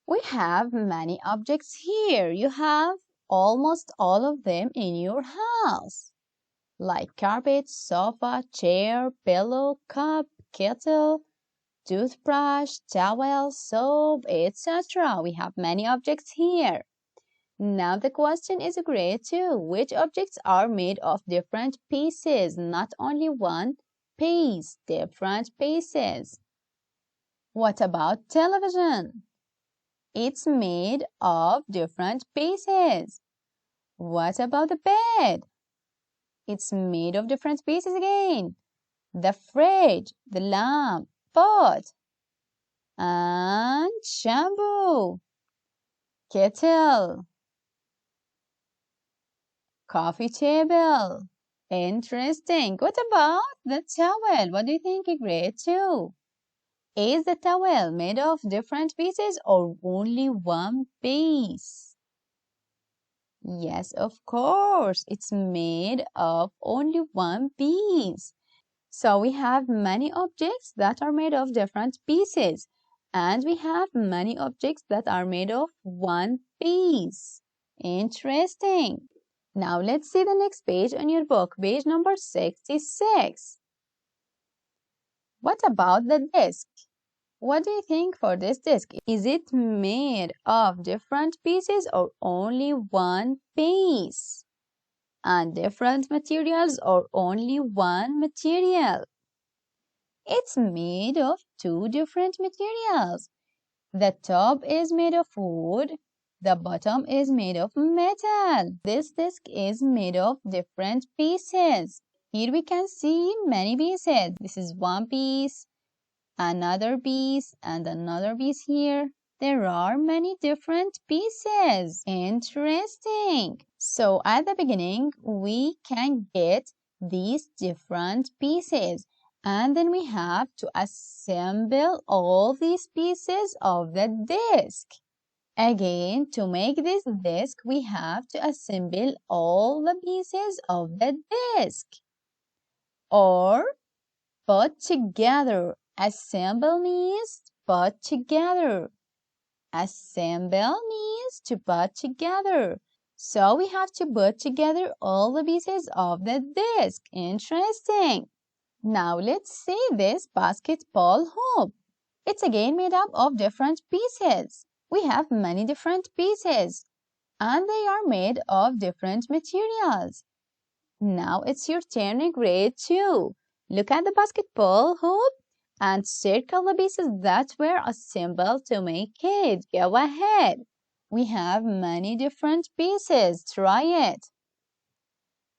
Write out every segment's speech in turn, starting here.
We have many objects here. You have almost all of them in your house, like carpet, sofa, chair, pillow, cup, kettle, toothbrush, towel, soap, etc. We have many objects here. Now the question is grade 2. Which objects are made of different pieces? Not only one piece, different pieces. What about television? It's made of different pieces. What about the bed? It's made of different pieces again. The fridge, the lamp, pot, and shampoo, kettle, coffee table. Interesting. What about the towel? What do you think, grade 2? Is the towel made of different pieces or only one piece? Yes, of course. It's made of only one piece. So we have many objects that are made of different pieces. And we have many objects that are made of one piece. Interesting. Now let's see the next page on your book, page number 66. What about the desk? What do you think for this desk? Is it made of different pieces or only one piece? And different materials or only one material? It's made of two different materials. The top is made of wood. The bottom is made of metal. This desk is made of different pieces. Here we can see many pieces. This is one piece, another piece, and another piece here. There are many different pieces. Interesting. So at the beginning, we can get these different pieces. And then we have to assemble all these pieces of the desk. Again, to make this desk, we have to assemble all the pieces of the desk. Or put together. Assemble means put together. Assemble means to put together. So we have to put together all the pieces of the desk. Interesting. Now let's see this basketball hoop. It's again made up of different pieces. We have many different pieces and they are made of different materials. Now it's your turn in grade 2. Look at the basketball hoop and circle the pieces that were assembled to make it. Go ahead. We have many different pieces. Try it.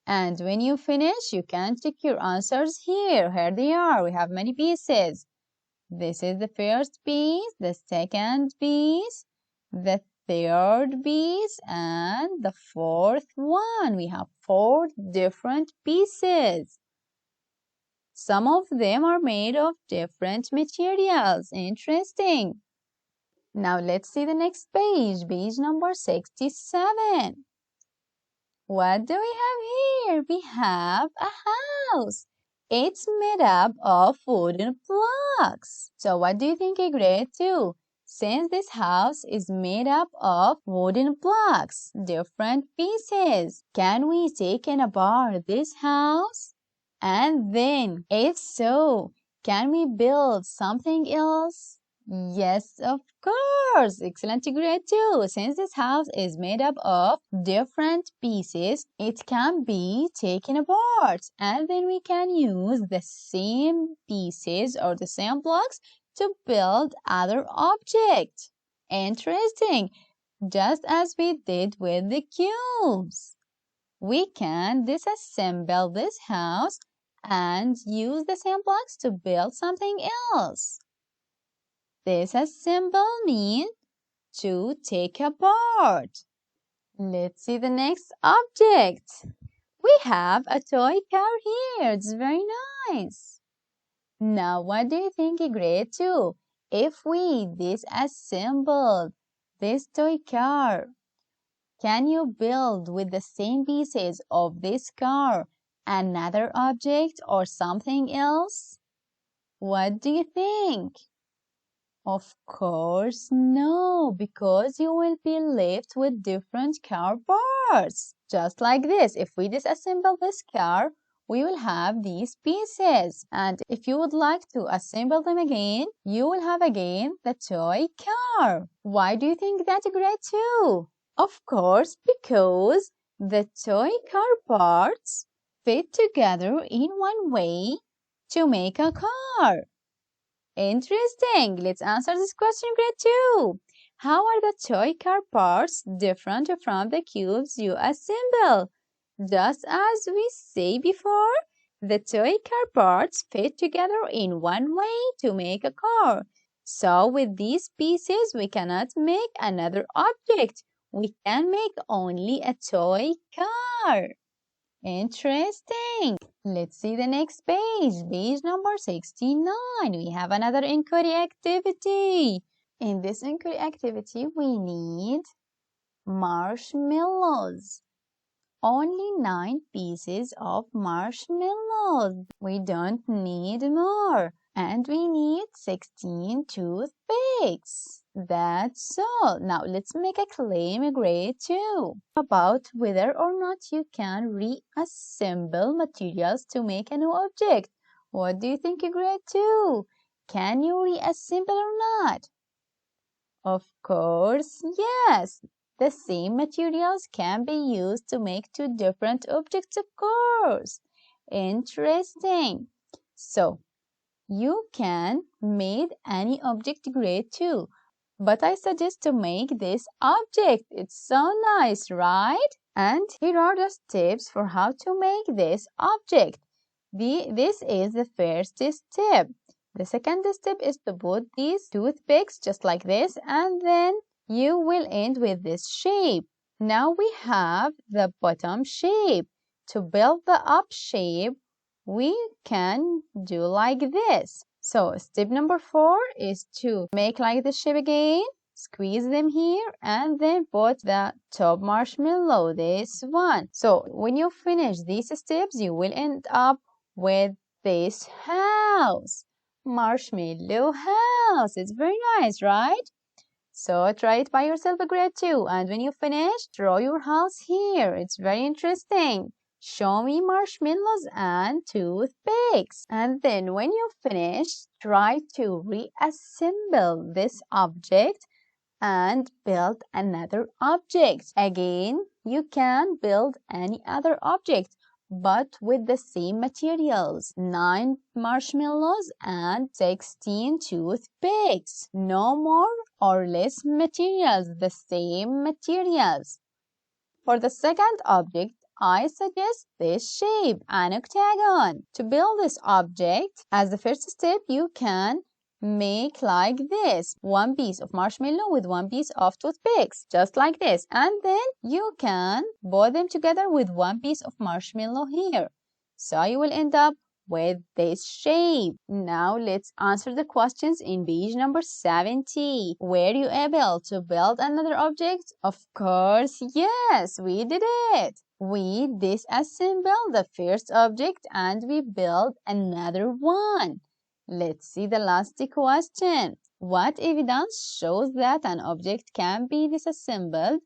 And when you finish, you can check your answers here. Here they are. We have many pieces. This is the first piece, the second piece, the third piece, and the fourth one. We have 4 different pieces. Some of them are made of different materials. Interesting. Now let's see the next page, page number 67. What do we have here? We have a house. It's made up of wooden blocks. So what do you think, grade 2? Since this house is made up of wooden blocks, different pieces, can we take and apart this house? And then, if so, can we build something else? Yes, of course. Excellent, grade 2. Since this house is made up of different pieces, it can be taken apart and then we can use the same pieces or the same blocks to build other objects. Interesting. Just as we did with the cubes. We can disassemble this house and use the same blocks to build something else. Disassemble means to take apart. Let's see the next object. We have a toy car here. It's very nice. Now, what do you think, grade 2? If we disassembled this toy car, can you build with the same pieces of this car another object or something else? What do you think? Of course, no, because you will be left with different car parts. Just like this, if we disassemble this car, we will have these pieces. And if you would like to assemble them again, you will have again the toy car. Why do you think that's great too? Of course, because the toy car parts fit together in one way to make a car. Interesting. Let's answer this question grade 2. How are the toy car parts different from the cubes you assemble? Just as we say before, the toy car parts fit together in one way to make a car. So with these pieces, we cannot make another object. We can make only a toy car. Interesting. Let's see the next page. Page number 69. We have another inquiry activity. In this inquiry activity, we need marshmallows. Only 9 pieces of marshmallows. We don't need more. And we need 16 toothpicks. That's all. Now let's make a claim grade 2 about whether or not you can reassemble materials to make a new object. What do you think, grade 2? Can you reassemble or not? Of course, yes. The same materials can be used to make 2 different objects, of course. Interesting. So, you can make any object grade 2. But I suggest to make this object. It's so nice, right? And here are the steps for how to make this object. This is the first step. The second step is to put these toothpicks just like this, and then you will end with this shape. Now we have the bottom shape. To build the up shape, we can do like this. So step number 4 is to make like the shape again, squeeze them here, and then put the top marshmallow, this one. So when you finish these steps, you will end up with this house. Marshmallow house. It's very nice, right? So try it by yourself, grade 2. And when you finish, draw your house here. It's very interesting. Show me marshmallows and toothpicks. And then when you finish, try to reassemble this object and build another object. Again, you can build any other object, but with the same materials. 9 marshmallows and 16 toothpicks. No more or less materials, the same materials. For the second object, I suggest this shape, an octagon. To build this object, as the first step, you can make like this. 1 piece of marshmallow with 1 piece of toothpicks, just like this. And then you can put them together with 1 piece of marshmallow here. So you will end up with this shape. Now let's answer the questions in page number 70. Were you able to build another object? Of course, yes, we did it. We disassembled the first object and we built another one. Let's see the last question. What evidence shows that an object can be disassembled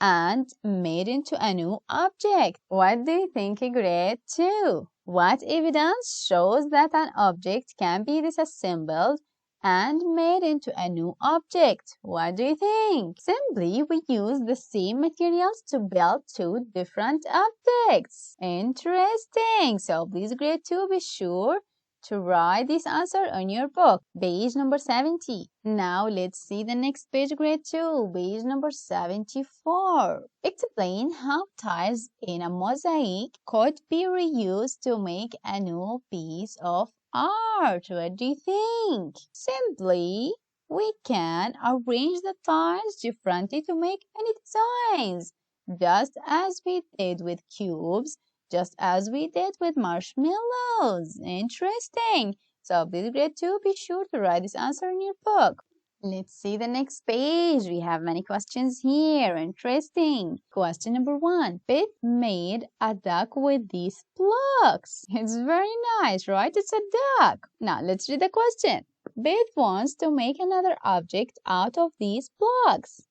and made into a new object? What do you think, grade 2? What evidence shows that an object can be disassembled and made into a new object? What do you think? Simply, we use the same materials to build 2 different objects. Interesting. So please, grade 2, be sure to write this answer on your book, page number 70. Now let's see the next page, grade 2, page number 74. Explain how tiles in a mosaic could be reused to make a new piece of art. What do you think? Simply, we can arrange the tiles differently to make any designs, just as we did with cubes, just as we did with marshmallows. Interesting. So please, grade 2, be sure to write this answer in your book. Let's see the next page. We have many questions here. Interesting. Question number 1. Pete made a duck with these blocks. It's very nice, right? It's a duck. Now let's read the question. Beth wants to make another object out of these blocks.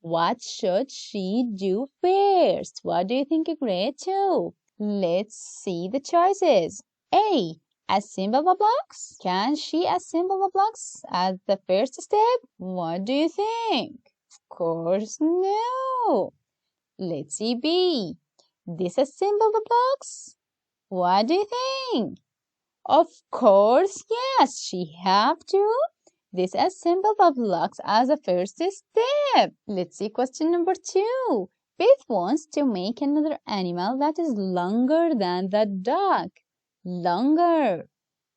What should she do first? What do you think, grade 2? Let's see the choices. A. Assemble the blocks. Can she assemble the blocks as the first step? What do you think? Of course, no. Let's see B. Disassemble the blocks. What do you think? Of course, yes, she have to disassemble the blocks as a first step. Let's see question number 2. Beth wants to make another animal that is longer than the duck. Longer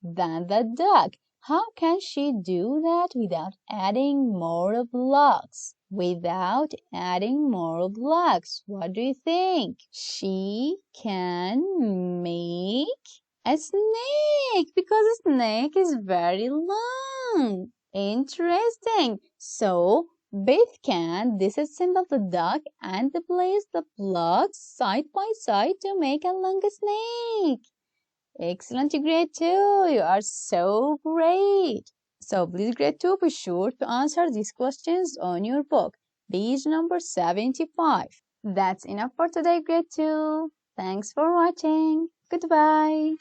than the duck. How can she do that without adding more blocks? Without adding more blocks, what do you think? She can make a snake because a snake is very long. Interesting. So, Beth can disassemble the duck and place the blocks side by side to make a long snake. Excellent, grade 2. You are so great. So please, grade 2, be sure to answer these questions on your book, page number 75. That's enough for today, grade 2. Thanks for watching. Goodbye.